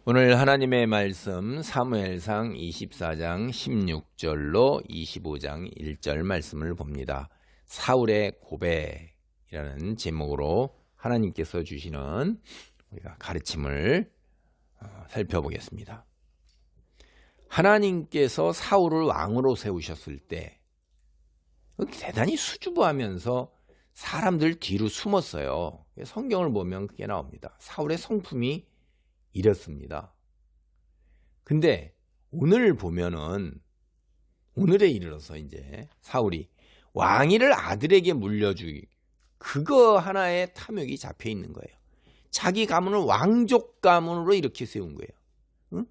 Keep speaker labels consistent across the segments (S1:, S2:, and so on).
S1: 오늘 하나님의 말씀 사무엘상 24장 16절로 25장 1절 말씀을 봅니다. 사울의 고백이라는 제목으로 하나님께서 주시는 우리가 가르침을 살펴보겠습니다. 하나님께서 사울을 왕으로 세우셨을 때 대단히 수줍어하면서 사람들 뒤로 숨었어요. 성경을 보면 그게 나옵니다. 사울의 성품이 이렇습니다. 근데 오늘 보면은 오늘에 이르러서 이제 사울이 왕위를 아들에게 물려주기 그거 하나의 탐욕이 잡혀 있는 거예요. 자기 가문을 왕족 가문으로 이렇게 세운 거예요. 응?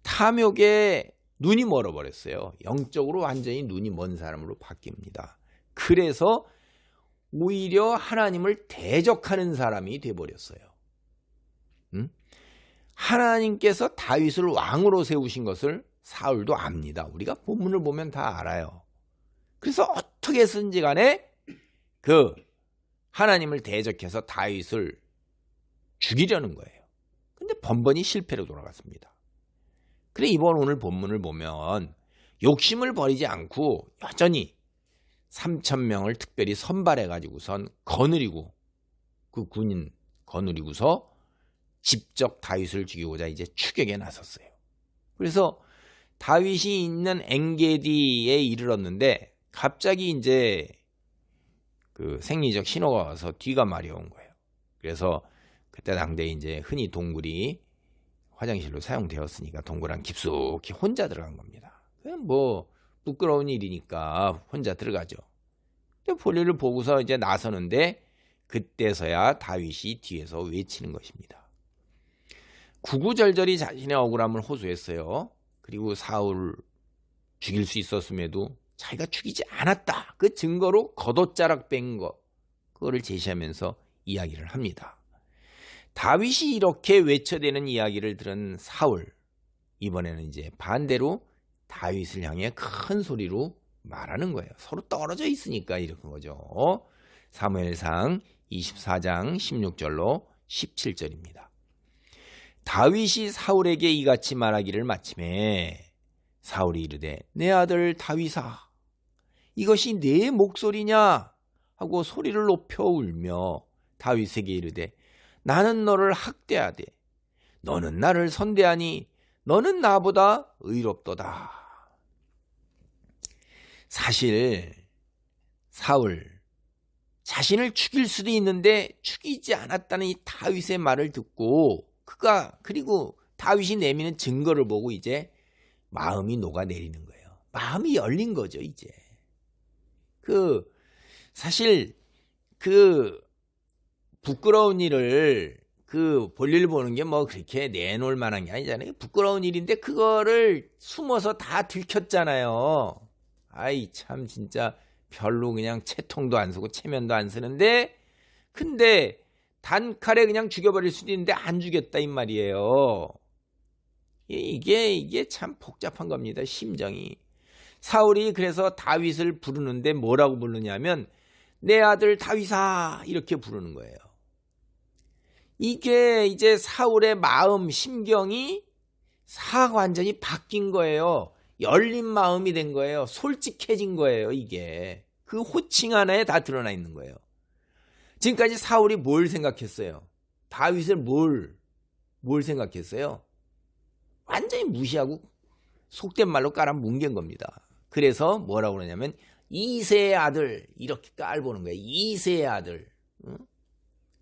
S1: 탐욕에 눈이 멀어버렸어요. 영적으로 완전히 눈이 먼 사람으로 바뀝니다. 그래서 오히려 하나님을 대적하는 사람이 돼버렸어요. 응? 하나님께서 다윗을 왕으로 세우신 것을 사울도 압니다. 우리가 본문을 보면 다 알아요. 그래서 어떻게 해서든지 간에 그 하나님을 대적해서 다윗을 죽이려는 거예요. 근데 번번이 실패로 돌아갔습니다. 그래 이번 오늘 본문을 보면 욕심을 버리지 않고 여전히 3,000명을 특별히 선발해가지고선 거느리고 그 군인 거느리고서 직접 다윗을 죽이고자 이제 추격에 나섰어요. 그래서 다윗이 있는 엔게디에 이르렀는데 갑자기 이제 그 생리적 신호가 와서 뒤가 마려운 거예요. 그래서 그때 당대에 이제 흔히 동굴이 화장실로 사용되었으니까 동굴 안 깊숙이 혼자 들어간 겁니다. 그냥 뭐 부끄러운 일이니까 혼자 들어가죠. 근데 볼일을 보고서 이제 나서는데 그때서야 다윗이 뒤에서 외치는 것입니다. 구구절절히 자신의 억울함을 호소했어요. 그리고 사울을 죽일 수 있었음에도 자기가 죽이지 않았다. 그 증거로 겉옷자락 뺀 거 그거를 제시하면서 이야기를 합니다. 다윗이 이렇게 외쳐대는 이야기를 들은 사울 이번에는 이제 반대로 다윗을 향해 큰 소리로 말하는 거예요. 서로 떨어져 있으니까 이렇게 거죠. 사무엘상 24장 16절로 17절입니다. 다윗이 사울에게 이같이 말하기를 마침에 사울이 이르되 내 아들 다윗아 이것이 내 목소리냐 하고 소리를 높여 울며 다윗에게 이르되 나는 너를 학대하되 너는 나를 선대하니 너는 나보다 의롭도다. 사실 사울 자신을 죽일 수도 있는데 죽이지 않았다는 이 다윗의 말을 듣고 그리고 다윗이 내미는 증거를 보고 이제 마음이 녹아내리는 거예요. 마음이 열린 거죠, 이제. 사실 부끄러운 일을 볼일 보는 게 뭐 그렇게 내놓을 만한 게 아니잖아요. 부끄러운 일인데 그거를 숨어서 다 들켰잖아요. 아이 참 진짜 별로 그냥 채통도 안 쓰고 체면도 안 쓰는데 근데 단칼에 그냥 죽여버릴 수도 있는데 안 죽였다 이 말이에요. 이게 참 복잡한 겁니다. 심정이. 사울이 그래서 다윗을 부르는데 뭐라고 부르냐면 내 아들 다윗아 이렇게 부르는 거예요. 이게 이제 사울의 마음 심경이 완전히 바뀐 거예요. 열린 마음이 된 거예요. 솔직해진 거예요. 이게 그 호칭 하나에 다 드러나 있는 거예요. 지금까지 사울이 뭘 생각했어요? 다윗을 뭘 생각했어요? 완전히 무시하고 속된 말로 깔아뭉갠 겁니다. 그래서 뭐라고 그러냐면 이새의 아들 이렇게 깔보는 거예요. 이새의 아들. 응?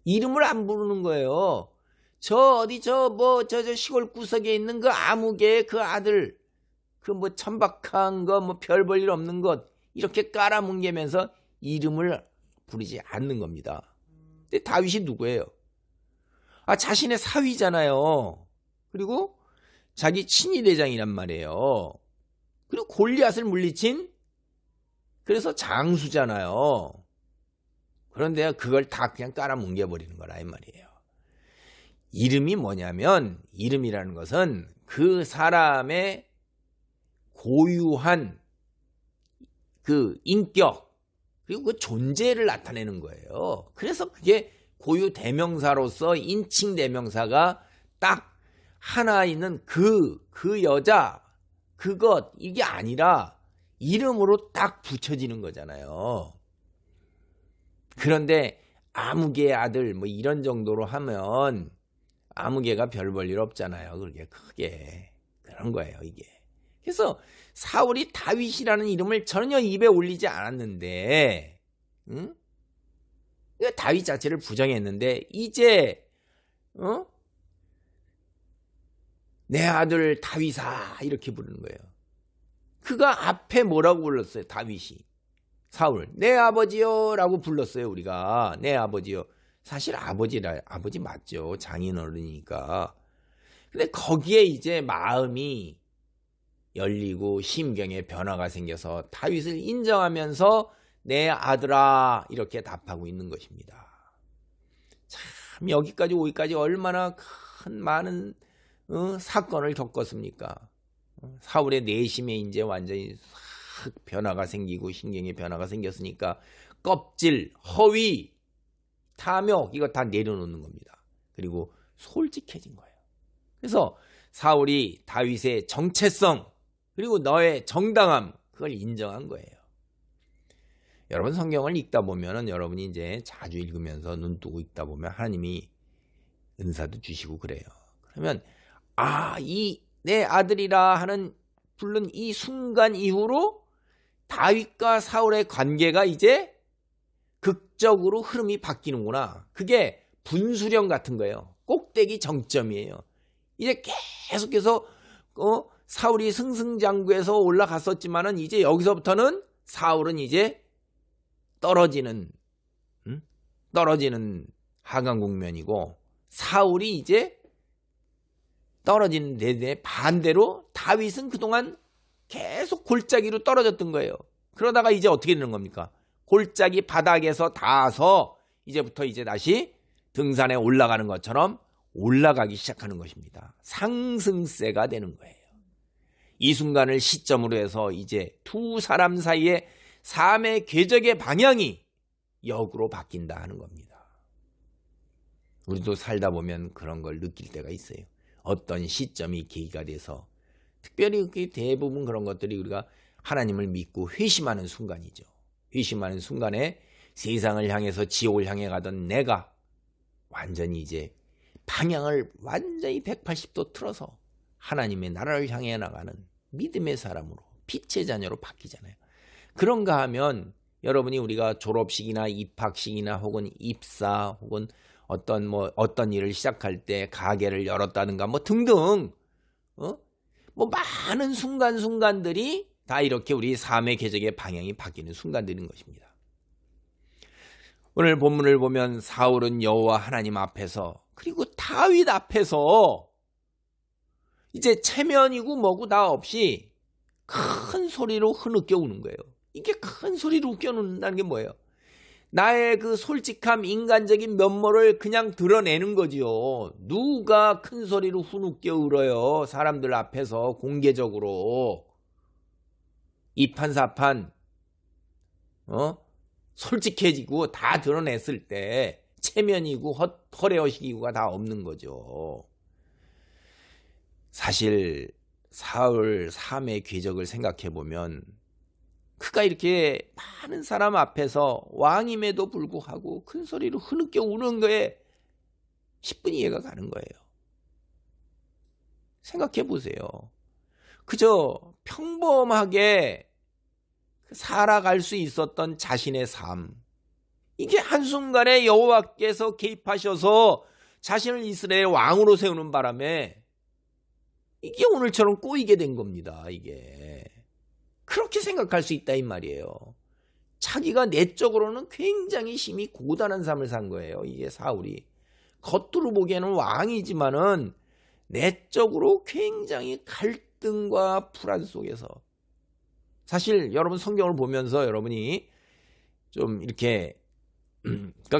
S1: 이름을 안 부르는 거예요. 저 시골 구석에 있는 그 아무개의 그 아들 그 뭐 천박한 거 뭐 별 볼 일 없는 것 이렇게 깔아뭉개면서 이름을 부르지 않는 겁니다. 근데 다윗이 누구예요? 자신의 사위잖아요. 그리고 자기 친위 대장이란 말이에요. 그리고 골리앗을 물리친 그래서 장수잖아요. 그런데 그걸 다 그냥 깔아뭉개버리는 거라 이 말이에요. 이름이 뭐냐면 이름이라는 것은 그 사람의 고유한 그 인격 그리고 그 존재를 나타내는 거예요. 그래서 그게 고유 대명사로서 인칭 대명사가 딱 하나 있는 그 여자, 그것, 이게 아니라 이름으로 딱 붙여지는 거잖아요. 그런데 아무개의 아들 뭐 이런 정도로 하면 아무개가 별 볼 일 없잖아요. 그렇게 크게. 그런 거예요, 이게. 그래서 사울이 다윗이라는 이름을 전혀 입에 올리지 않았는데, 응? 다윗 자체를 부정했는데, 이제, 내 아들 다윗아, 이렇게 부르는 거예요. 그가 앞에 뭐라고 불렀어요, 다윗이? 사울, 내 아버지요 라고 불렀어요, 우리가. 내 아버지요. 사실 아버지 맞죠. 장인어른이니까. 근데 거기에 이제 마음이 열리고 심경에 변화가 생겨서 다윗을 인정하면서 내 아들아 이렇게 답하고 있는 것입니다. 참 여기까지 오기까지 얼마나 많은 사건을 겪었습니까? 사울의 내심에 이제 완전히 변화가 생기고 심경에 변화가 생겼으니까 껍질, 허위, 탐욕 이거 다 내려놓는 겁니다. 그리고 솔직해진 거예요. 그래서 사울이 다윗의 정체성 그리고 너의 정당함 그걸 인정한 거예요. 여러분 성경을 읽다 보면은 여러분이 이제 자주 읽으면서 눈 뜨고 읽다 보면 하나님이 은사도 주시고 그래요. 그러면 이 내 아들이라 하는 부른 이 순간 이후로 다윗과 사울의 관계가 이제 극적으로 흐름이 바뀌는구나. 그게 분수령 같은 거예요. 꼭대기 정점이에요. 이제 계속해서 사울이 승승장구해서 올라갔었지만은 이제 여기서부터는 사울은 이제 떨어지는 하강 국면이고 사울이 이제 떨어지는 데에 반대로 다윗은 그동안 계속 골짜기로 떨어졌던 거예요. 그러다가 이제 어떻게 되는 겁니까? 골짜기 바닥에서 닿아서 이제부터 이제 다시 등산에 올라가는 것처럼 올라가기 시작하는 것입니다. 상승세가 되는 거예요. 이 순간을 시점으로 해서 이제 두 사람 사이의 삶의 궤적의 방향이 역으로 바뀐다 하는 겁니다. 우리도 살다 보면 그런 걸 느낄 때가 있어요. 어떤 시점이 계기가 돼서 특별히 대부분 그런 것들이 우리가 하나님을 믿고 회심하는 순간이죠. 회심하는 순간에 세상을 향해서 지옥을 향해 가던 내가 완전히 이제 방향을 완전히 180도 틀어서 하나님의 나라를 향해 나가는 믿음의 사람으로 빛의 자녀로 바뀌잖아요. 그런가 하면 여러분이 우리가 졸업식이나 입학식이나 혹은 입사 혹은 어떤 일을 시작할 때 가게를 열었다든가 뭐 등등 뭐 많은 순간들이 다 이렇게 우리 삶의 궤적의 방향이 바뀌는 순간들인 것입니다. 오늘 본문을 보면 사울은 여호와 하나님 앞에서 그리고 다윗 앞에서 이제 체면이고 뭐고 다 없이 큰 소리로 흐느껴 우는 거예요. 이게 큰 소리로 웃겨 웃는다는 게 뭐예요? 나의 그 솔직함, 인간적인 면모를 그냥 드러내는 거지요. 누가 큰 소리로 흐느껴 울어요? 사람들 앞에서 공개적으로 이판사판 솔직해지고 다 드러냈을 때 체면이고 허례허식이고가 다 없는 거죠. 사실 사울 삶의 궤적을 생각해 보면 그가 이렇게 많은 사람 앞에서 왕임에도 불구하고 큰 소리로 흐느껴 우는 거에 10분이 이해가 가는 거예요. 생각해 보세요. 그저 평범하게 살아갈 수 있었던 자신의 삶, 이게 한순간에 여호와께서 개입하셔서 자신을 이스라엘 왕으로 세우는 바람에 이게 오늘처럼 꼬이게 된 겁니다. 이게 그렇게 생각할 수 있다 이 말이에요. 자기가 내적으로는 굉장히 심히 고단한 삶을 산 거예요. 이게 사울이 겉으로 보기에는 왕이지만은 내적으로 굉장히 갈등과 불안 속에서, 사실 여러분 성경을 보면서 여러분이 좀 이렇게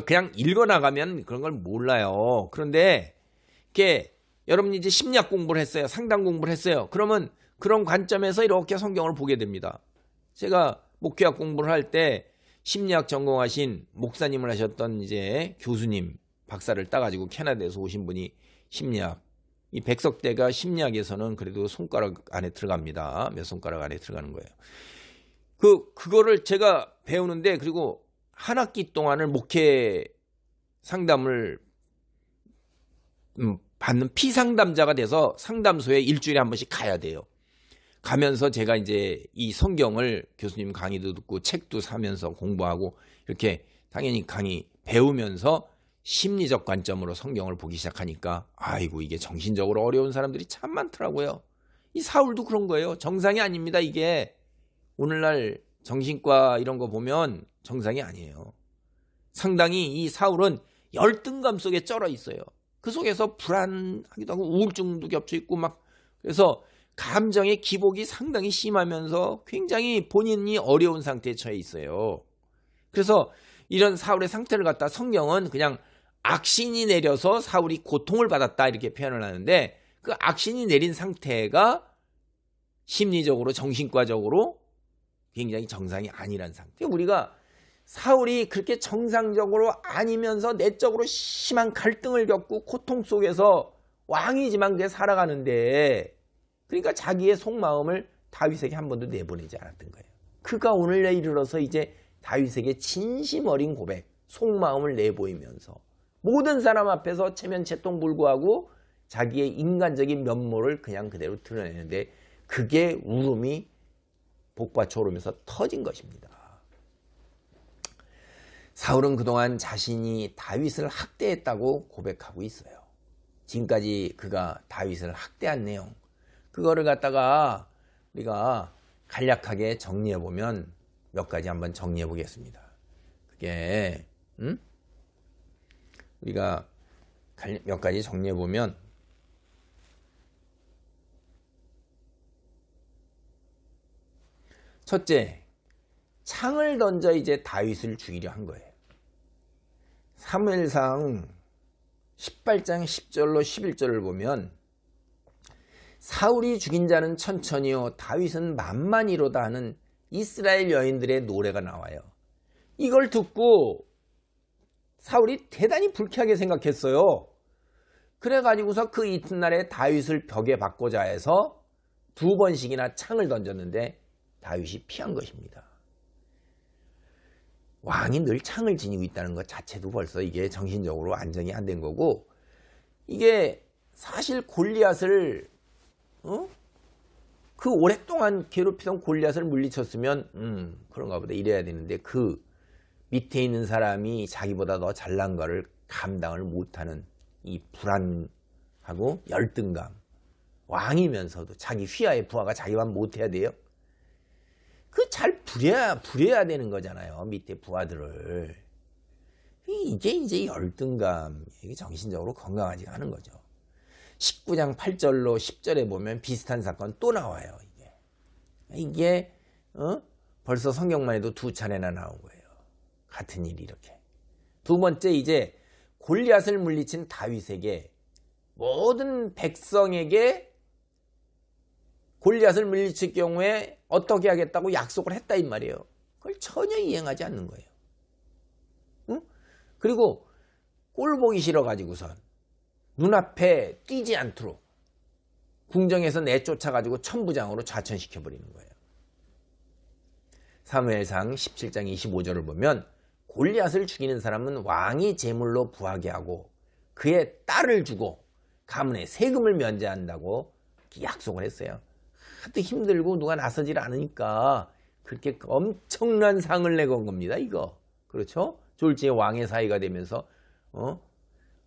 S1: 그냥 읽어나가면 그런 걸 몰라요. 그런데 이렇게 여러분이 이제 심리학 공부를 했어요. 상담 공부를 했어요. 그러면 그런 관점에서 이렇게 성경을 보게 됩니다. 제가 목회학 공부를 할 때 심리학 전공하신 목사님을 하셨던 이제 교수님 박사를 따가지고 캐나다에서 오신 분이 심리학 이 백석대가 심리학에서는 그래도 손가락 안에 들어갑니다. 몇 손가락 안에 들어가는 거예요. 그거를 제가 배우는데, 그리고 한 학기 동안을 목회 상담을 받는 피상담자가 돼서 상담소에 일주일에 한 번씩 가야 돼요. 가면서 제가 이제 이 성경을 교수님 강의도 듣고 책도 사면서 공부하고 이렇게 당연히 강의 배우면서 심리적 관점으로 성경을 보기 시작하니까 아이고, 이게 정신적으로 어려운 사람들이 참 많더라고요. 이 사울도 그런 거예요. 정상이 아닙니다. 이게 오늘날 정신과 이런 거 보면 정상이 아니에요. 상당히 이 사울은 열등감 속에 쩔어 있어요. 그 속에서 불안하기도 하고 우울증도 겹쳐 있고 막, 그래서 감정의 기복이 상당히 심하면서 굉장히 본인이 어려운 상태에 처해 있어요. 그래서 이런 사울의 상태를 갖다 성경은 그냥 악신이 내려서 사울이 고통을 받았다 이렇게 표현을 하는데, 그 악신이 내린 상태가 심리적으로 정신과적으로 굉장히 정상이 아니란 상태. 우리가 사울이 그렇게 정상적으로 아니면서 내적으로 심한 갈등을 겪고 고통 속에서 왕이지만 그게 살아가는데, 그러니까 자기의 속마음을 다윗에게 한 번도 내보내지 않았던 거예요. 그가 오늘에 이르러서 이제 다윗에게 진심 어린 고백, 속마음을 내보이면서 모든 사람 앞에서 체면체통불구하고 자기의 인간적인 면모를 그냥 그대로 드러내는데, 그게 울음이 복받쳐오르면서 터진 것입니다. 사울은 그동안 자신이 다윗을 학대했다고 고백하고 있어요. 지금까지 그가 다윗을 학대한 내용, 그거를 갖다가 우리가 간략하게 정리해보면 몇 가지 한번 정리해보겠습니다. 그게 우리가 몇 가지 정리해보면, 첫째, 창을 던져 이제 다윗을 죽이려 한 거예요. 사무엘상 18장 10절로 11절을 보면 사울이 죽인 자는 천천히요 다윗은 만만이로다 하는 이스라엘 여인들의 노래가 나와요. 이걸 듣고 사울이 대단히 불쾌하게 생각했어요. 그래가지고서 그 이튿날에 다윗을 벽에 박고자 해서 2번씩이나 창을 던졌는데 다윗이 피한 것입니다. 왕이 늘 창을 지니고 있다는 것 자체도 벌써 이게 정신적으로 안정이 안 된 거고, 이게 사실 골리앗을 그 오랫동안 괴롭히던 골리앗을 물리쳤으면 그런가 보다 이래야 되는데, 그 밑에 있는 사람이 자기보다 더 잘난 거를 감당을 못하는 이 불안하고 열등감, 왕이면서도 자기 휘하의 부하가 자기만 못해야 돼요? 그 잘 부려야 되는 거잖아요, 밑에 부하들을. 이게 이제 열등감, 이게 정신적으로 건강하지가 않은 거죠. 19장 8절로 10절에 보면 비슷한 사건 또 나와요. 이게 벌써 성경만 해도 2차례나 나온 거예요. 같은 일이 이렇게. 두 번째, 이제 골리앗을 물리친 다윗에게, 모든 백성에게 골리앗을 물리칠 경우에 어떻게 하겠다고 약속을 했다 이 말이에요. 그걸 전혀 이행하지 않는 거예요. 그리고 꼴 보기 싫어가지고선 눈앞에 띄지 않도록 궁정에서 내쫓아가지고 천부장으로 좌천시켜버리는 거예요. 사무엘상 17장 25절을 보면 골리앗을 죽이는 사람은 왕이 제물로 부하게 하고 그의 딸을 주고 가문의 세금을 면제한다고 약속을 했어요. 하도 힘들고 누가 나서질 않으니까 그렇게 엄청난 상을 내건 겁니다, 이거. 그렇죠? 졸지에 왕의 사이가 되면서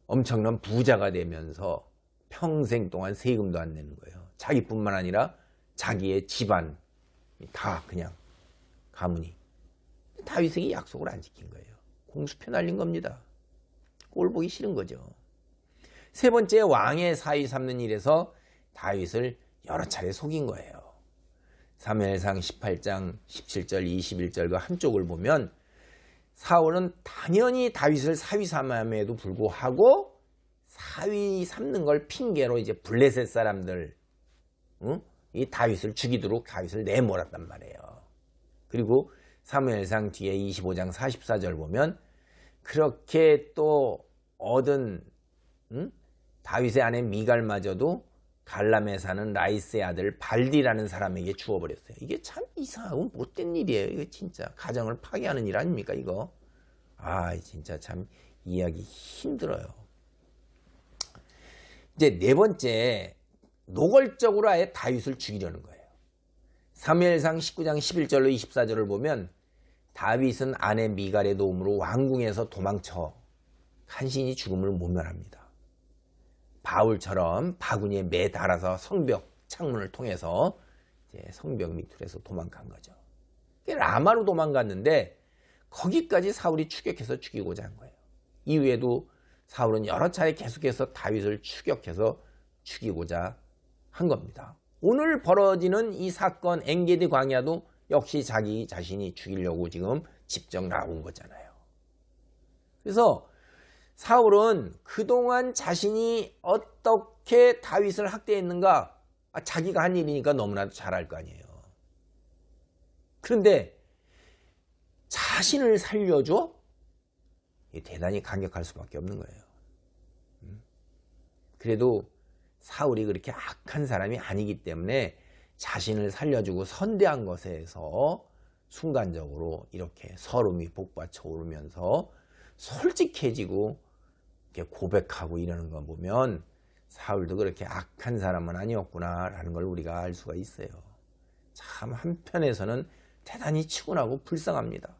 S1: 엄청난 부자가 되면서 평생 동안 세금도 안 내는 거예요. 자기뿐만 아니라 자기의 집안 다 그냥 가문이. 다윗에게 약속을 안 지킨 거예요. 공수표 날린 겁니다. 꼴 보기 싫은 거죠. 세 번째, 왕의 사위 삼는 일에서 다윗을 여러 차례 속인 거예요. 사무엘상 18장 17절 21절과 한쪽을 보면 사울은 당연히 다윗을 사위 삼음에도 불구하고 사위 삼는 걸 핑계로 이제 블레셋 사람들 이 다윗을 죽이도록 다윗을 내몰았단 말이에요. 그리고 사무엘상 뒤에 25장 44절 보면 그렇게 또 얻은 다윗의 아내 미갈마저도 갈람에 사는 라이스의 아들 발디라는 사람에게 주어버렸어요. 이게 참 이상하고 못된 일이에요. 이거 진짜 가정을 파괴하는 일 아닙니까 이거? 아 진짜 참 이해하기 힘들어요. 이제 네 번째, 노골적으로 아예 다윗을 죽이려는 거예요. 사무엘상 19장 11절로 24절을 보면 다윗은 아내 미갈의 도움으로 왕궁에서 도망쳐 간신히 죽음을 모면합니다. 바울처럼 바구니에 매 달아서 성벽 창문을 통해서 이제 성벽 밑으로 도망간 거죠. 라마로 도망갔는데 거기까지 사울이 추격해서 죽이고자 한 거예요. 이후에도 사울은 여러 차례 계속해서 다윗을 추격해서 죽이고자 한 겁니다. 오늘 벌어지는 이 사건 엔게디 광야도 역시 자기 자신이 죽이려고 지금 집정 나온 거잖아요. 그래서 사울은 그동안 자신이 어떻게 다윗을 학대했는가 자기가 한 일이니까 너무나도 잘 알 거 아니에요. 그런데 자신을 살려줘? 대단히 감격할 수밖에 없는 거예요. 그래도 사울이 그렇게 악한 사람이 아니기 때문에 자신을 살려주고 선대한 것에서 순간적으로 이렇게 서름이 복받쳐 오르면서 솔직해지고 이렇게 고백하고 이러는 거 보면 사울도 그렇게 악한 사람은 아니었구나 라는 걸 우리가 알 수가 있어요. 참 한편에서는 대단히 치곤하고 불쌍합니다.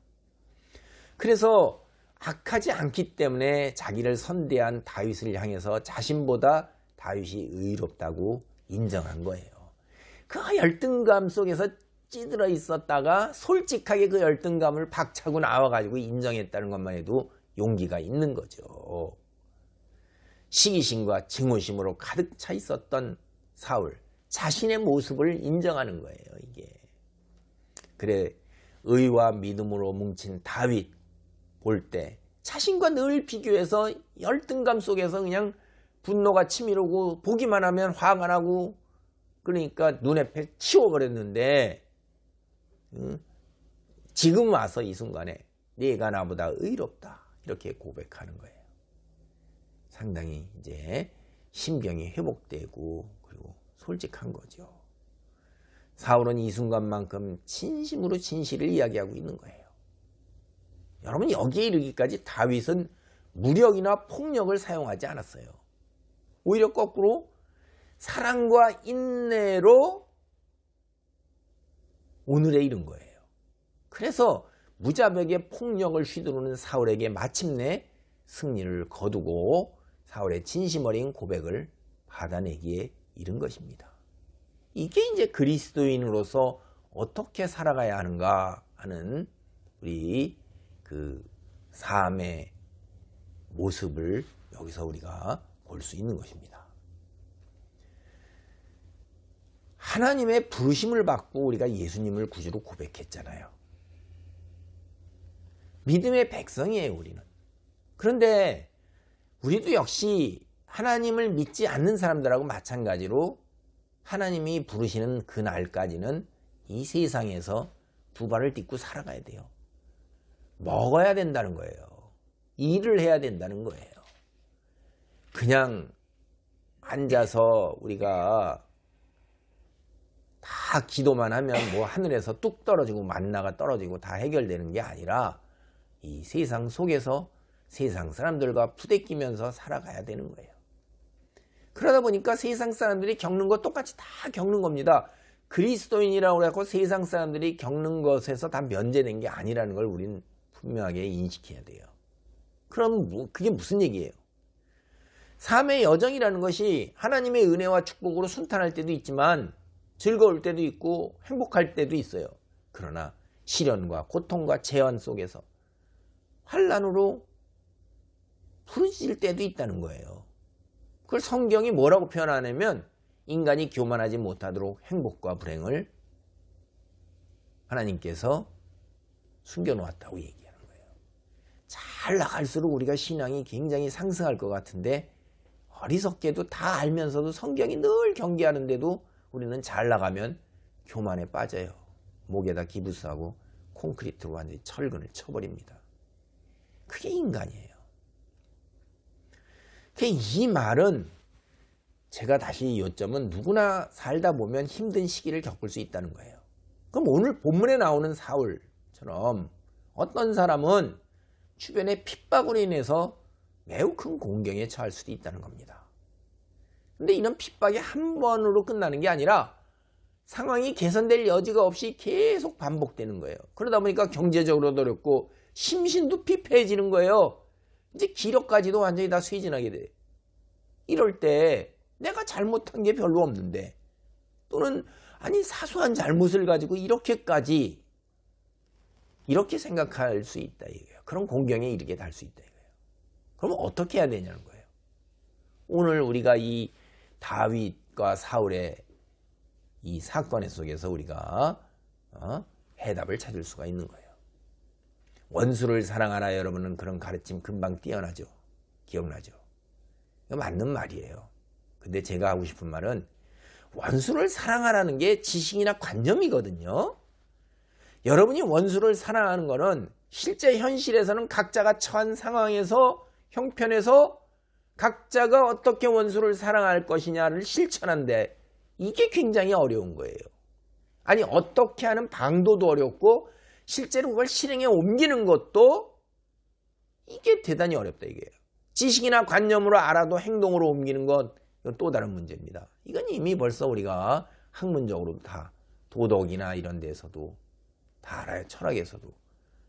S1: 그래서 악하지 않기 때문에 자기를 선대한 다윗을 향해서 자신보다 다윗이 의롭다고 인정한 거예요. 그 열등감 속에서 찌들어 있었다가 솔직하게 그 열등감을 박차고 나와가지고 인정했다는 것만 해도 용기가 있는 거죠. 시기심과 증오심으로 가득 차 있었던 사울, 자신의 모습을 인정하는 거예요. 이게 그래 의와 믿음으로 뭉친 다윗 볼 때 자신과 늘 비교해서 열등감 속에서 그냥 분노가 치밀고 보기만 하면 화가 나고 그러니까 눈에 배 치워버렸는데 지금 와서 이 순간에 네가 나보다 의롭다 이렇게 고백하는 거예요. 상당히 이제 심경이 회복되고 그리고 솔직한 거죠. 사울은 이 순간만큼 진심으로 진실을 이야기하고 있는 거예요. 여러분 여기에 이르기까지 다윗은 무력이나 폭력을 사용하지 않았어요. 오히려 거꾸로 사랑과 인내로 오늘에 이른 거예요. 그래서 무자백의 폭력을 휘두르는 사울에게 마침내 승리를 거두고 사울의 진심 어린 고백을 받아내기에 이른 것입니다. 이게 이제 그리스도인으로서 어떻게 살아가야 하는가 하는 우리 그 삶의 모습을 여기서 우리가 볼 수 있는 것입니다. 하나님의 부르심을 받고 우리가 예수님을 구주로 고백했잖아요. 믿음의 백성이에요, 우리는. 그런데 우리도 역시 하나님을 믿지 않는 사람들하고 마찬가지로 하나님이 부르시는 그날까지는 이 세상에서 두 발을 딛고 살아가야 돼요. 먹어야 된다는 거예요. 일을 해야 된다는 거예요. 그냥 앉아서 우리가 다 기도만 하면 뭐 하늘에서 뚝 떨어지고 만나가 떨어지고 다 해결되는 게 아니라 이 세상 속에서 세상 사람들과 부대끼면서 살아가야 되는 거예요. 그러다 보니까 세상 사람들이 겪는 거 똑같이 다 겪는 겁니다. 그리스도인이라고 해서 세상 사람들이 겪는 것에서 다 면제된 게 아니라는 걸 우리는 분명하게 인식해야 돼요. 그럼 그게 무슨 얘기예요? 삶의 여정이라는 것이 하나님의 은혜와 축복으로 순탄할 때도 있지만 즐거울 때도 있고 행복할 때도 있어요. 그러나 시련과 고통과 재환 속에서 환난으로 부르짖을 때도 있다는 거예요. 그걸 성경이 뭐라고 표현하냐면 인간이 교만하지 못하도록 행복과 불행을 하나님께서 숨겨놓았다고 얘기하는 거예요. 잘 나갈수록 우리가 신앙이 굉장히 상승할 것 같은데 어리석게도 다 알면서도 성경이 늘 경계하는데도 우리는 잘 나가면 교만에 빠져요. 목에다 기부스하고 콘크리트로 완전히 철근을 쳐버립니다. 그게 인간이에요. 이 말은 제가 다시 요점은 누구나 살다 보면 힘든 시기를 겪을 수 있다는 거예요. 그럼 오늘 본문에 나오는 사울처럼 어떤 사람은 주변의 핍박으로 인해서 매우 큰 공경에 처할 수도 있다는 겁니다. 근데 이런 핍박이 한 번으로 끝나는 게 아니라 상황이 개선될 여지가 없이 계속 반복되는 거예요. 그러다 보니까 경제적으로도 어렵고 심신도 피폐해지는 거예요. 이제 기력까지도 완전히 다 쇠진하게 돼. 이럴 때 내가 잘못한 게 별로 없는데, 또는 아니 사소한 잘못을 가지고 이렇게 생각할 수 있다 이거예요. 그런 공경에 이르게 될 수 있다 이거예요. 그럼 어떻게 해야 되냐는 거예요. 오늘 우리가 이 다윗과 사울의 이 사건 속에서 우리가 해답을 찾을 수가 있는 거예요. 원수를 사랑하라, 여러분은 그런 가르침 금방 뛰어나죠. 기억나죠? 이거 맞는 말이에요. 근데 제가 하고 싶은 말은 원수를 사랑하라는 게 지식이나 관념이거든요. 여러분이 원수를 사랑하는 거는 실제 현실에서는 각자가 처한 상황에서, 형편에서 각자가 어떻게 원수를 사랑할 것이냐를 실천하는데 이게 굉장히 어려운 거예요. 아니 어떻게 하는 방도도 어렵고 실제로 그걸 실행에 옮기는 것도 이게 대단히 어렵다 이게요. 지식이나 관념으로 알아도 행동으로 옮기는 건 이건 또 다른 문제입니다. 이건 이미 벌써 우리가 학문적으로도 다 도덕이나 이런 데서도 다 알아요. 철학에서도.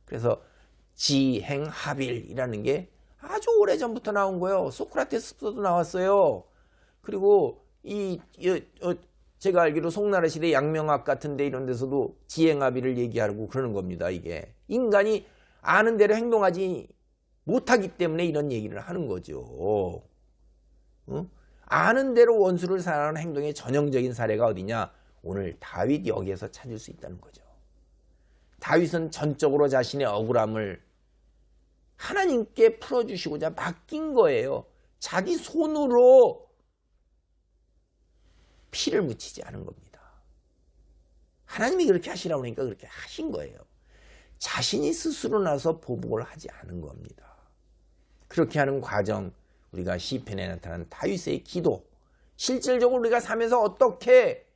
S1: 그래서 지행합일이라는 게 아주 오래전부터 나온 거예요. 소크라테스부터도 나왔어요. 그리고 제가 알기로 송나라 시대 양명학 같은 데 이런 데서도 지행합의를 얘기하고 그러는 겁니다. 이게 인간이 아는 대로 행동하지 못하기 때문에 이런 얘기를 하는 거죠. 아는 대로 원수를 사랑하는 행동의 전형적인 사례가 어디냐? 오늘 다윗 여기에서 찾을 수 있다는 거죠. 다윗은 전적으로 자신의 억울함을 하나님께 풀어주시고자 맡긴 거예요. 자기 손으로 피를 묻히지 않은 겁니다. 하나님이 그렇게 하시라고 하니까 그렇게 하신 거예요. 자신이 스스로 나서 보복을 하지 않은 겁니다. 그렇게 하는 과정, 우리가 시편에 나타난 다윗의 기도, 실질적으로 우리가 삶에서 어떻게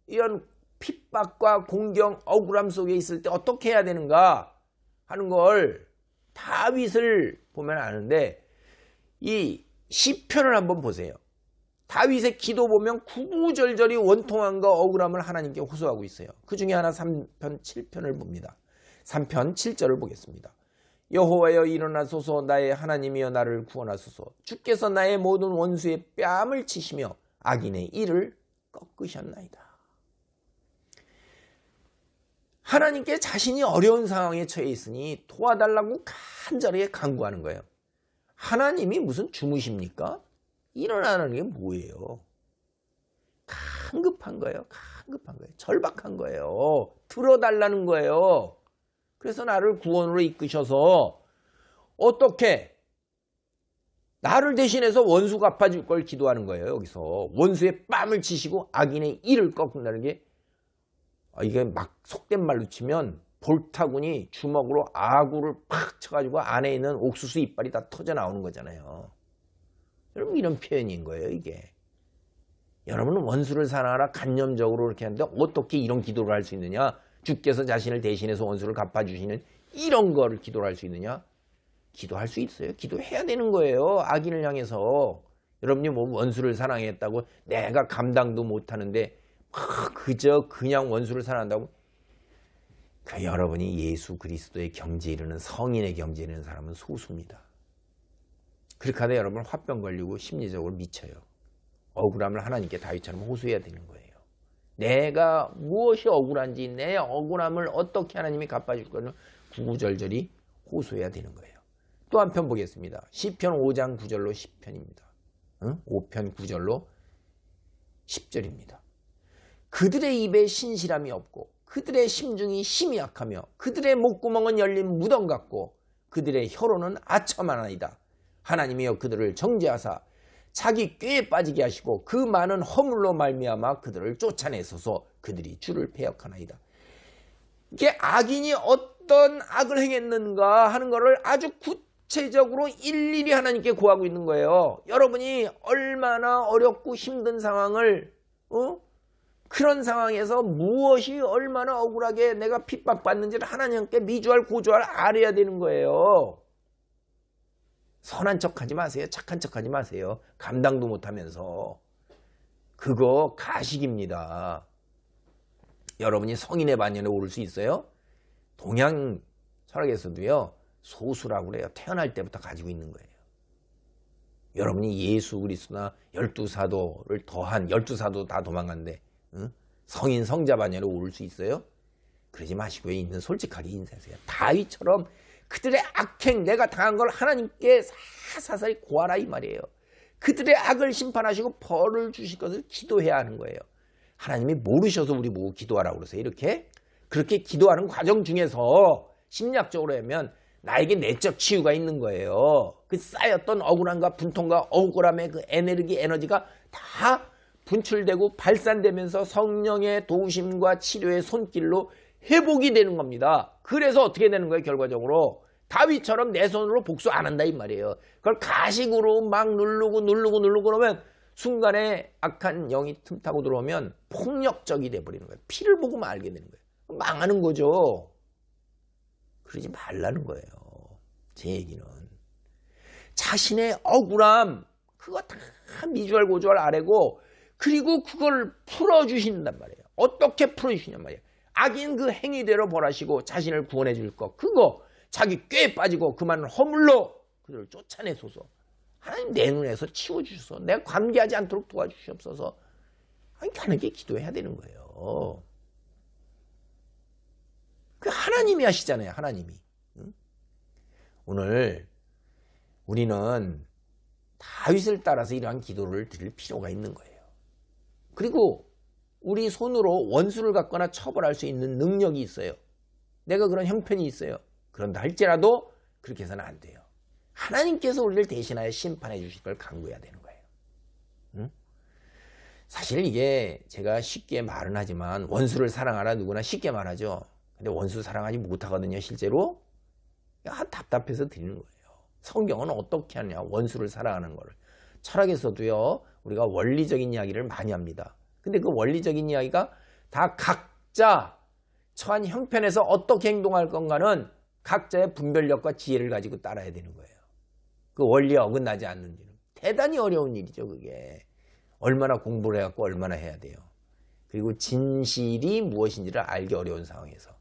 S1: 이런 핍박과 공경, 억울함 속에 있을 때 어떻게 해야 되는가 하는 걸 다윗을 보면 아는데, 이 시편을 한번 보세요. 다윗의 기도 보면 구구절절히 원통함과 억울함을 하나님께 호소하고 있어요. 그 중에 하나 3편 7편을 봅니다. 3편 7절을 보겠습니다. 여호와여 일어나소서, 나의 하나님이여 나를 구원하소서. 주께서 나의 모든 원수의 뺨을 치시며 악인의 이를 꺾으셨나이다. 하나님께 자신이 어려운 상황에 처해 있으니 도와달라고 간절하게 간구하는 거예요. 하나님이 무슨 주무십니까? 일어나는 게 뭐예요? 간급한 거예요. 간급한 거예요. 절박한 거예요. 들어달라는 거예요. 그래서 나를 구원으로 이끄셔서 어떻게 나를 대신해서 원수 갚아줄 걸 기도하는 거예요. 여기서 원수의 뺨을 치시고 악인의 이를 꺾는다는 게, 이게 막 속된 말로 치면 볼타군이 주먹으로 아구를 팍 쳐가지고 안에 있는 옥수수 이빨이 다 터져 나오는 거잖아요. 여러분, 이런 표현인 거예요, 이게. 여러분은 원수를 사랑하라 간념적으로 이렇게 하는데 어떻게 이런 기도를 할 수 있느냐? 주께서 자신을 대신해서 원수를 갚아주시는 이런 거를 기도를 할 수 있느냐? 기도할 수 있어요. 기도해야 되는 거예요. 악인을 향해서. 여러분이 뭐 원수를 사랑했다고 내가 감당도 못하는데 그저 그냥 원수를 사랑한다고? 여러분이 예수 그리스도의 경지에 이르는, 성인의 경지에 이르는 사람은 소수입니다. 그렇게 하다 여러분 화병 걸리고 심리적으로 미쳐요. 억울함을 하나님께 다윗처럼 호소해야 되는 거예요. 내가 무엇이 억울한지, 내 억울함을 어떻게 하나님이 갚아줄 거는 구구절절히 호소해야 되는 거예요. 또 한편 보겠습니다. 시편 5장 9절로 10편입니다. 5편 9절로 10절입니다. 그들의 입에 신실함이 없고 그들의 심중이 심히 약하며 그들의 목구멍은 열린 무덤 같고 그들의 혀로는 아첨하나이다. 하나님이여 그들을 정죄하사 자기 꾀에 빠지게 하시고 그 많은 허물로 말미암아 그들을 쫓아내소서. 그들이 주를 배역하나이다. 이게 악인이 어떤 악을 행했는가 하는 것을 아주 구체적으로 일일이 하나님께 구하고 있는 거예요. 여러분이 얼마나 어렵고 힘든 상황을 그런 상황에서 무엇이 얼마나 억울하게 내가 핍박받는지를 하나님께 미주알 고주알 알아야 되는 거예요. 선한 척하지 마세요. 착한 척하지 마세요. 감당도 못하면서. 그거 가식입니다. 여러분이 성인의 반열에 오를 수 있어요? 동양 철학에서도요. 소수라고 그래요. 태어날 때부터 가지고 있는 거예요. 여러분이 예수 그리스도나 12사도를 더한 12사도 다 도망갔는데 성인 성자 반열에 오를 수 있어요? 그러지 마시고요. 있는 솔직하게 인사하세요. 다윗처럼 그들의 악행 내가 당한 걸 하나님께 사사사히 고하라 이 말이에요. 그들의 악을 심판하시고 벌을 주실 것을 기도해야 하는 거예요. 하나님이 모르셔서 우리 보고 기도하라고 그러세요. 이렇게 그렇게 기도하는 과정 중에서 심리학적으로 하면 나에게 내적 치유가 있는 거예요. 그 쌓였던 억울함과 분통과 억울함의 그 에너지가 다 분출되고 발산되면서 성령의 도우심과 치료의 손길로 회복이 되는 겁니다. 그래서 어떻게 되는 거예요? 결과적으로 다윗처럼 내 손으로 복수 안 한다 이 말이에요. 그걸 가식으로 막 누르고 그러면 순간에 악한 영이 틈타고 들어오면 폭력적이 돼버리는 거예요. 피를 보고 알게 되는 거예요. 망하는 거죠. 그러지 말라는 거예요. 제 얘기는 자신의 억울함 그거 다 미주알 고주알 아래고 그리고 그걸 풀어주신단 말이에요. 어떻게 풀어주시냔 말이에요. 악인 그 행위대로 벌하시고 자신을 구원해 줄 것 그거 자기 꾀에 빠지고 그만 허물로 그들을 쫓아내소서. 하나님 내 눈에서 치워주셔서 내가 관계하지 않도록 도와주시옵소서. 하나님께 기도해야 되는 거예요. 그 하나님이 하시잖아요. 하나님이. 오늘 우리는 다윗을 따라서 이러한 기도를 드릴 필요가 있는 거예요. 그리고 우리 손으로 원수를 갖거나 처벌할 수 있는 능력이 있어요. 내가 그런 형편이 있어요. 그런다 할지라도 그렇게 해서는 안 돼요. 하나님께서 우리를 대신하여 심판해 주실 걸 간구해야 되는 거예요. 응? 사실 이게 제가 쉽게 말은 하지만 원수를 사랑하라 누구나 쉽게 말하죠. 근데 원수 사랑하지 못하거든요. 실제로 답답해서 드리는 거예요. 성경은 어떻게 하냐 원수를 사랑하는 거를. 철학에서도요. 우리가 원리적인 이야기를 많이 합니다. 근데 그 원리적인 이야기가 다 각자 처한 형편에서 어떻게 행동할 건가는 각자의 분별력과 지혜를 가지고 따라야 되는 거예요. 그 원리에 어긋나지 않는지는. 대단히 어려운 일이죠. 그게. 얼마나 공부를 해갖고 얼마나 해야 돼요. 그리고 진실이 무엇인지를 알기 어려운 상황에서.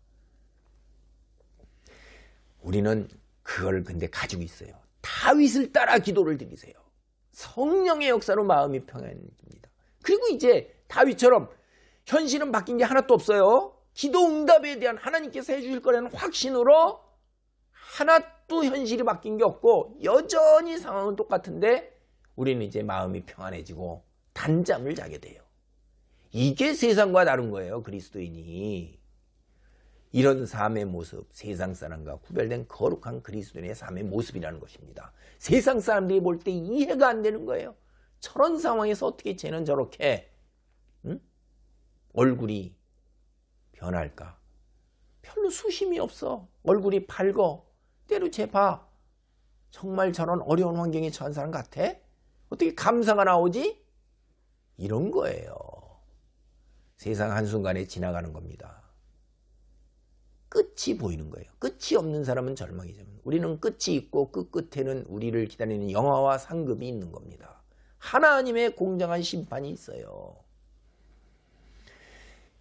S1: 우리는 그걸 근데 가지고 있어요. 다윗을 따라 기도를 드리세요. 성령의 역사로 마음이 평안해집니다. 그리고 이제 다윗처럼 현실은 바뀐 게 하나도 없어요. 기도 응답에 대한 하나님께서 해주실 거라는 확신으로 하나도 현실이 바뀐 게 없고 여전히 상황은 똑같은데 우리는 이제 마음이 평안해지고 단잠을 자게 돼요. 이게 세상과 다른 거예요. 그리스도인이. 이런 삶의 모습, 세상 사람과 구별된 거룩한 그리스도인의 삶의 모습이라는 것입니다. 세상 사람들이 볼 때 이해가 안 되는 거예요. 저런 상황에서 어떻게 쟤는 저렇게 얼굴이 변할까? 별로 수심이 없어. 얼굴이 밝어. 때로 쟤 봐. 정말 저런 어려운 환경에 처한 사람 같아? 어떻게 감사가 나오지? 이런 거예요. 세상 한순간에 지나가는 겁니다. 끝이 보이는 거예요. 끝이 없는 사람은 절망이죠. 우리는 끝이 있고 그 끝에는 우리를 기다리는 영화와 상급이 있는 겁니다. 하나님의 공정한 심판이 있어요.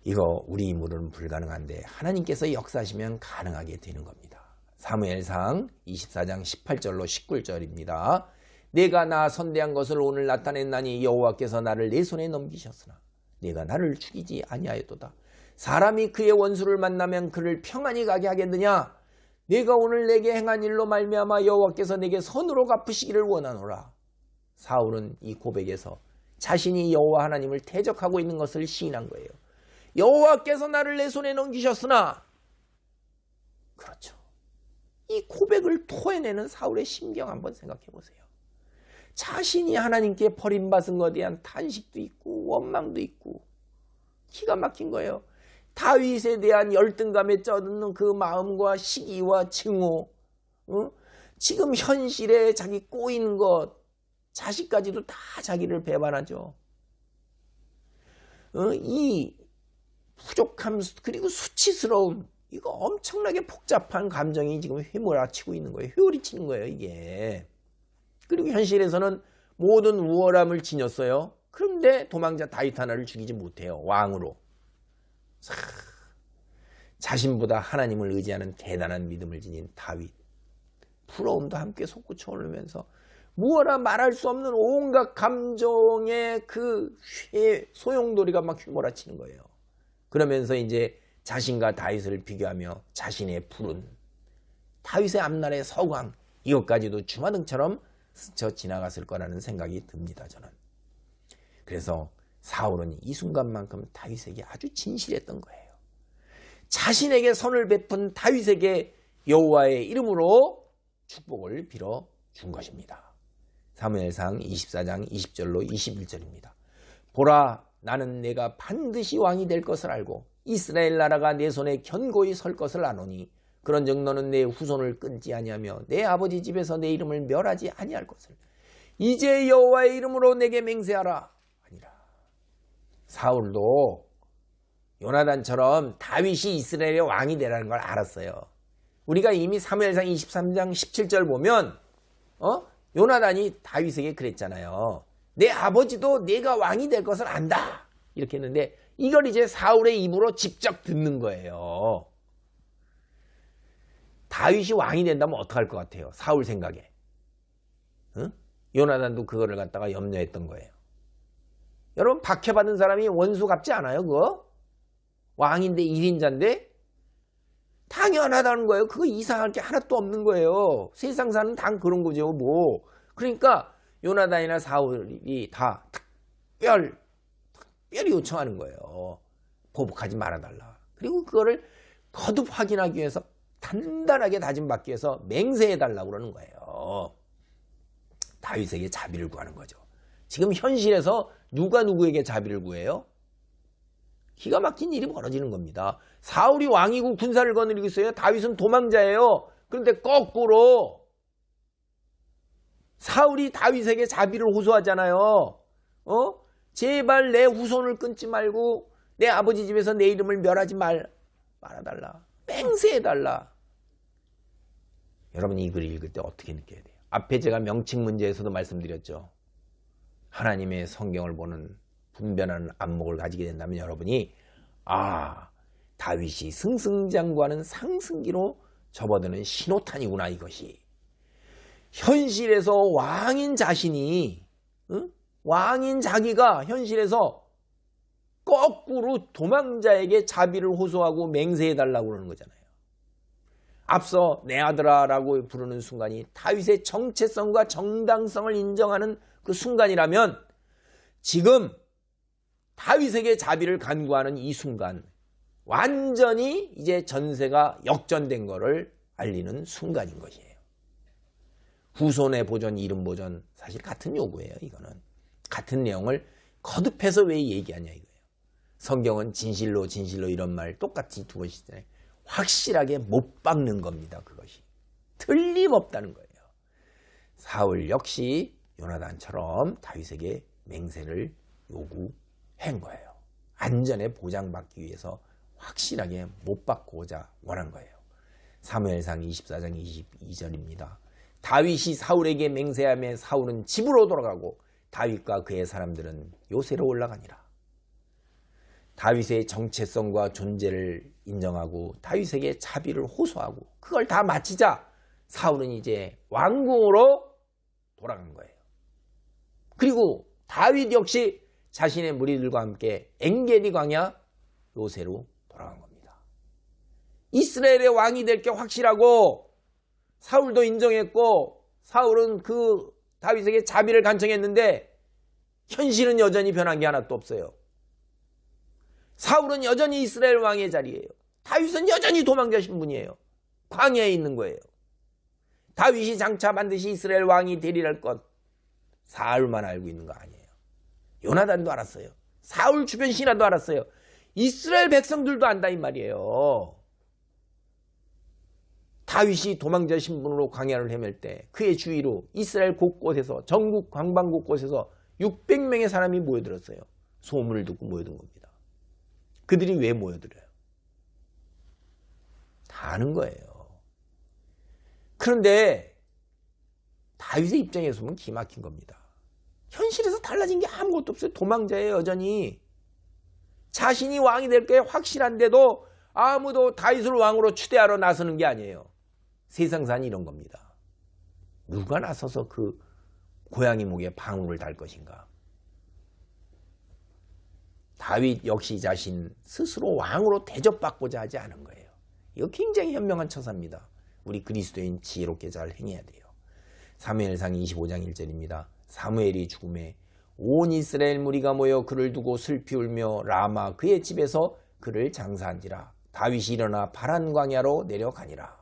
S1: 이거 우리 힘으로는 불가능한데 하나님께서 역사하시면 가능하게 되는 겁니다. 사무엘상 24장 18절로 19절입니다. 내가 나 선대한 것을 오늘 나타냈나니 여호와께서 나를 내 손에 넘기셨으나 내가 나를 죽이지 아니하였도다. 사람이 그의 원수를 만나면 그를 평안히 가게 하겠느냐? 내가 오늘 내게 행한 일로 말미암아 여호와께서 내게 선으로 갚으시기를 원하노라. 사울은 이 고백에서 자신이 여호와 하나님을 대적하고 있는 것을 시인한 거예요. 여호와께서 나를 내 손에 넘기셨으나 그렇죠. 이 고백을 토해내는 사울의 심경 한번 생각해 보세요. 자신이 하나님께 버림받은 것에 대한 탄식도 있고 원망도 있고 기가 막힌 거예요. 다윗에 대한 열등감에 쩌드는 그 마음과 시기와 증오, 지금 현실에 자기 꼬인 것, 자식까지도 다 자기를 배반하죠. 이 부족함 그리고 수치스러움, 이거 엄청나게 복잡한 감정이 지금 휘몰아치고 있는 거예요. 휘몰이치는 거예요, 이게. 그리고 현실에서는 모든 우월함을 지녔어요. 그런데 도망자 다윗 하나를 죽이지 못해요. 왕으로. 자신보다 하나님을 의지하는 대단한 믿음을 지닌 다윗. 부러움도 함께 솟구쳐 오르면서 무엇라 말할 수 없는 온갖 감정의 그 소용돌이가 막 휘몰아치는 거예요. 그러면서 이제 자신과 다윗을 비교하며 자신의 푸른 다윗의 앞날의 서광, 이것까지도 주마등처럼 스쳐 지나갔을 거라는 생각이 듭니다. 저는. 그래서 사울은 이 순간만큼 다윗에게 아주 진실했던 거예요. 자신에게 선을 베푼 다윗에게 여호와의 이름으로 축복을 빌어 준 것입니다. 사무엘상 24장 20절로 21절입니다. 보라, 나는 내가 반드시 왕이 될 것을 알고 이스라엘 나라가 내 손에 견고히 설 것을 아노니 그런즉 너는 내 후손을 끊지 아니하며 내 아버지 집에서 내 이름을 멸하지 아니할 것을 이제 여호와의 이름으로 내게 맹세하라 아니라. 사울도 요나단처럼 다윗이 이스라엘의 왕이 되라는 걸 알았어요. 우리가 이미 사무엘상 23장 17절 보면 요나단이 다윗에게 그랬잖아요. 내 아버지도 내가 왕이 될 것을 안다 이렇게 했는데 이걸 이제 사울의 입으로 직접 듣는 거예요. 다윗이 왕이 된다면 어떡할 것 같아요? 사울 생각에. 요나단도 그거를 갖다가 염려했던 거예요. 여러분, 박해받은 사람이 원수 같지 않아요? 그거? 왕인데 1인자인데 당연하다는 거예요. 그거 이상할 게 하나도 없는 거예요. 세상 사는 다 그런 거죠. 뭐. 그러니까 요나단이나 사울이 다 특별히 요청하는 거예요. 보복하지 말아달라. 그리고 그거를 거듭 확인하기 위해서 단단하게 다짐받기 위해서 맹세해달라고 그러는 거예요. 다윗에게 자비를 구하는 거죠. 지금 현실에서 누가 누구에게 자비를 구해요? 기가 막힌 일이 벌어지는 겁니다. 사울이 왕이고 군사를 거느리고 있어요. 다윗은 도망자예요. 그런데 거꾸로 사울이 다윗에게 자비를 호소하잖아요. 제발 내 후손을 끊지 말고 내 아버지 집에서 내 이름을 멸하지 말아달라. 맹세해달라. 여러분이 이 글을 읽을 때 어떻게 느껴야 돼요? 앞에 제가 명칭 문제에서도 말씀드렸죠. 하나님의 성경을 보는 분별하는 안목을 가지게 된다면 여러분이 다윗이 승승장구하는 상승기로 접어드는 신호탄이구나 이것이. 현실에서 왕인 자신이 왕인 자기가 현실에서 거꾸로 도망자에게 자비를 호소하고 맹세해달라고 그러는 거잖아요. 앞서 내 아들아라고 부르는 순간이 다윗의 정체성과 정당성을 인정하는 그 순간이라면 지금 다윗에게 자비를 간구하는 이 순간 완전히 이제 전세가 역전된 것을 알리는 순간인 것이에요. 후손의 보존, 이름 보존 사실 같은 요구예요. 이거는 같은 내용을 거듭해서 왜 얘기하냐 이거예요. 성경은 진실로 이런 말 똑같이 두 번씩잖아요. 확실하게 못 박는 겁니다. 그것이 틀림없다는 거예요. 사울 역시 요나단처럼 다윗에게 맹세를 요구한 거예요. 안전에 보장받기 위해서 확실하게 못 받고자 원한 거예요. 사무엘상 24장 22절입니다. 다윗이 사울에게 맹세하며 사울은 집으로 돌아가고 다윗과 그의 사람들은 요새로 올라가니라. 다윗의 정체성과 존재를 인정하고 다윗에게 자비를 호소하고 그걸 다 마치자 사울은 이제 왕궁으로 돌아간 거예요. 그리고 다윗 역시 자신의 무리들과 함께 엔게디 광야 요새로 돌아간 겁니다. 이스라엘의 왕이 될 게 확실하고 사울도 인정했고 사울은 그 다윗에게 자비를 간청했는데 현실은 여전히 변한 게 하나도 없어요. 사울은 여전히 이스라엘 왕의 자리예요. 다윗은 여전히 도망자 신분이에요. 광야에 있는 거예요. 다윗이 장차 반드시 이스라엘 왕이 되리랄 것 사울만 알고 있는 거 아니에요. 요나단도 알았어요. 사울 주변 신하도 알았어요. 이스라엘 백성들도 안다 이 말이에요. 다윗이 도망자 신분으로 광야를 헤맬 때 그의 주위로 이스라엘 곳곳에서 전국 광방 곳곳에서 600명의 사람이 모여들었어요. 소문을 듣고 모여든 겁니다. 그들이 왜 모여들어요? 다 아는 거예요. 그런데 다윗의 입장에서 보면 기막힌 겁니다. 현실에서 달라진 게 아무것도 없어요. 도망자예요, 여전히. 자신이 왕이 될 게 확실한데도 아무도 다윗을 왕으로 추대하러 나서는 게 아니에요. 세상산이 이런 겁니다. 누가 나서서 그 고양이 목에 방울을 달 것인가? 다윗 역시 자신 스스로 왕으로 대접받고자 하지 않은 거예요. 이거 굉장히 현명한 처사입니다. 우리 그리스도인 지혜롭게 잘 행해야 돼요. 사무엘상 25장 1절입니다. 사무엘이 죽음에 온 이스라엘 무리가 모여 그를 두고 슬피 울며 라마 그의 집에서 그를 장사한지라. 다윗이 일어나 파란 광야로 내려가니라.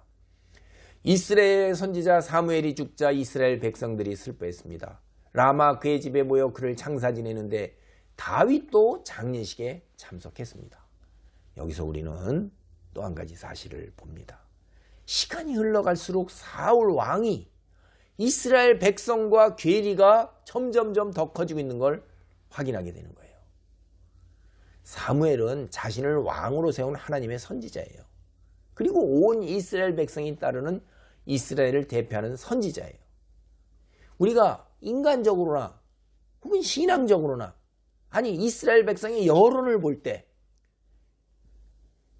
S1: 이스라엘 선지자 사무엘이 죽자 이스라엘 백성들이 슬퍼했습니다. 라마 그의 집에 모여 그를 장사 지내는데 다윗도 장례식에 참석했습니다. 여기서 우리는 또 한 가지 사실을 봅니다. 시간이 흘러갈수록 사울 왕이 이스라엘 백성과 괴리가 점점점 더 커지고 있는 걸 확인하게 되는 거예요. 사무엘은 자신을 왕으로 세운 하나님의 선지자예요. 그리고 온 이스라엘 백성이 따르는 이스라엘을 대표하는 선지자예요. 우리가 인간적으로나 혹은 신앙적으로나 아니 이스라엘 백성의 여론을 볼 때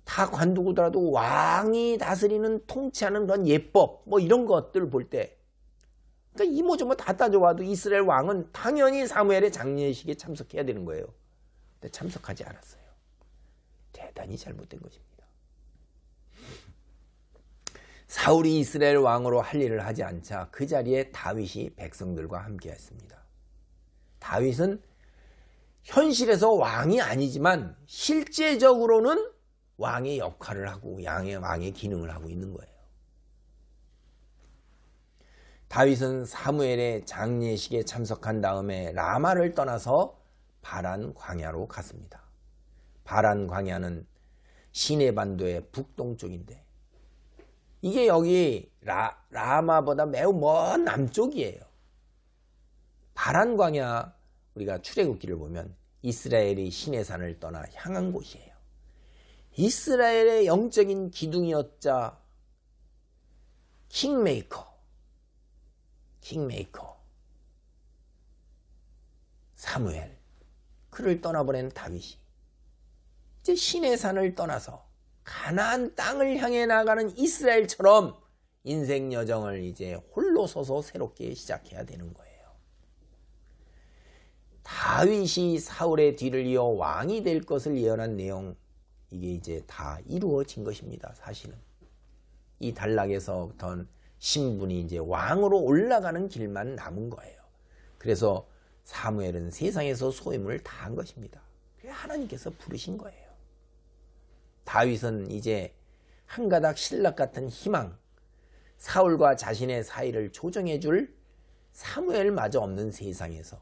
S1: 다 관두고더라도 왕이 다스리는 통치하는 그런 예법 뭐 이런 것들을 볼 때 그러니까 이모저모 다 따져봐도 이스라엘 왕은 당연히 사무엘의 장례식에 참석해야 되는 거예요. 근데 참석하지 않았어요. 대단히 잘못된 것입니다. 사울이 이스라엘 왕으로 할 일을 하지 않자 그 자리에 다윗이 백성들과 함께 했습니다. 다윗은 현실에서 왕이 아니지만 실제적으로는 왕의 역할을 하고 왕의 기능을 하고 있는 거예요. 다윗은 사무엘의 장례식에 참석한 다음에 라마를 떠나서 바란 광야로 갔습니다. 바란 광야는 시내반도의 북동쪽인데 이게 여기 라마보다 매우 먼 남쪽이에요. 바란 광야 우리가 출애굽기를 보면 이스라엘이 시내산을 떠나 향한 곳이에요. 이스라엘의 영적인 기둥이었자 킹메이커 사무엘 그를 떠나보낸 다윗이 이제 시내산을 떠나서 가나안 땅을 향해 나가는 이스라엘처럼 인생 여정을 이제 홀로 서서 새롭게 시작해야 되는 거예요. 다윗이 사울의 뒤를 이어 왕이 될 것을 예언한 내용 이게 이제 다 이루어진 것입니다. 사실은 이 단락에서부터 신분이 이제 왕으로 올라가는 길만 남은 거예요. 그래서 사무엘은 세상에서 소임을 다한 것입니다. 그래서 하나님께서 부르신 거예요. 다윗은 이제 한 가닥 신락 같은 희망, 사울과 자신의 사이를 조정해 줄 사무엘마저 없는 세상에서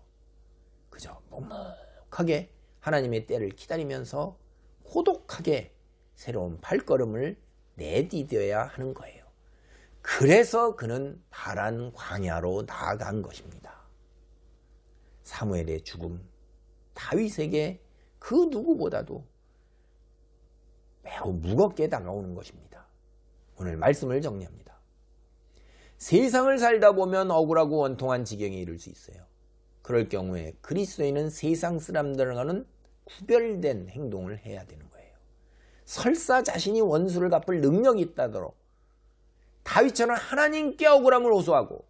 S1: 그저 묵묵하게 하나님의 때를 기다리면서 고독하게 새로운 발걸음을 내디뎌야 하는 거예요. 그래서 그는 바란 광야로 나아간 것입니다. 사무엘의 죽음, 다윗에게 그 누구보다도 매우 무겁게 다가오는 것입니다. 오늘 말씀을 정리합니다. 세상을 살다 보면 억울하고 원통한 지경에 이를 수 있어요. 그럴 경우에 그리스도인은 세상 사람들과는 구별된 행동을 해야 되는 거예요. 설사 자신이 원수를 갚을 능력이 있다더러 다윗처럼 하나님께 억울함을 호소하고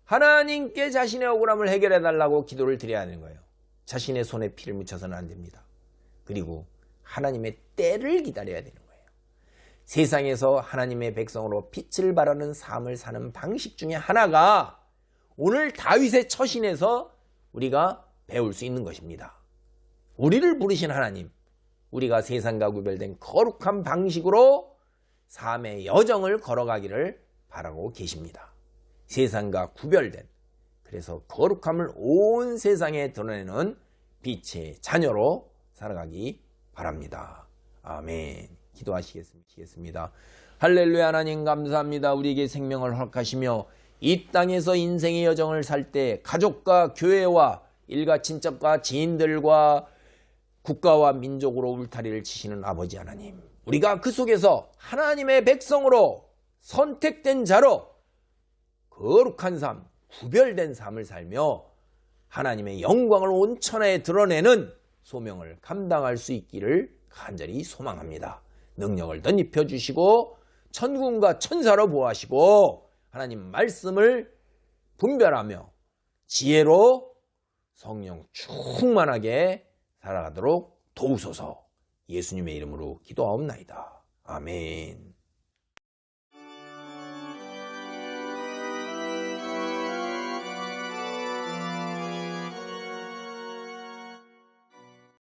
S1: 하나님께 자신의 억울함을 해결해달라고 기도를 드려야 하는 거예요. 자신의 손에 피를 묻혀서는 안 됩니다. 그리고 하나님의 때를 기다려야 되는 거예요. 세상에서 하나님의 백성으로 빛을 발하는 삶을 사는 방식 중에 하나가 오늘 다윗의 처신에서 우리가 배울 수 있는 것입니다. 우리를 부르신 하나님, 우리가 세상과 구별된 거룩한 방식으로 삶의 여정을 걸어가기를 바라고 계십니다. 세상과 구별된, 그래서 거룩함을 온 세상에 드러내는 빛의 자녀로 살아가기 바랍니다. 아멘. 기도하시겠습니다. 할렐루야. 하나님 감사합니다. 우리에게 생명을 허락하시며 이 땅에서 인생의 여정을 살 때 가족과 교회와 일가 친척과 지인들과 국가와 민족으로 울타리를 치시는 아버지 하나님, 우리가 그 속에서 하나님의 백성으로 선택된 자로 거룩한 삶, 구별된 삶을 살며 하나님의 영광을 온 천하에 드러내는 소명을 감당할 수 있기를 간절히 소망합니다. 능력을 덧입혀 주시고 천군과 천사로 보호하시고 하나님 말씀을 분별하며 지혜로 성령 충만하게 살아가도록 도우소서. 예수님의 이름으로 기도하옵나이다. 아멘.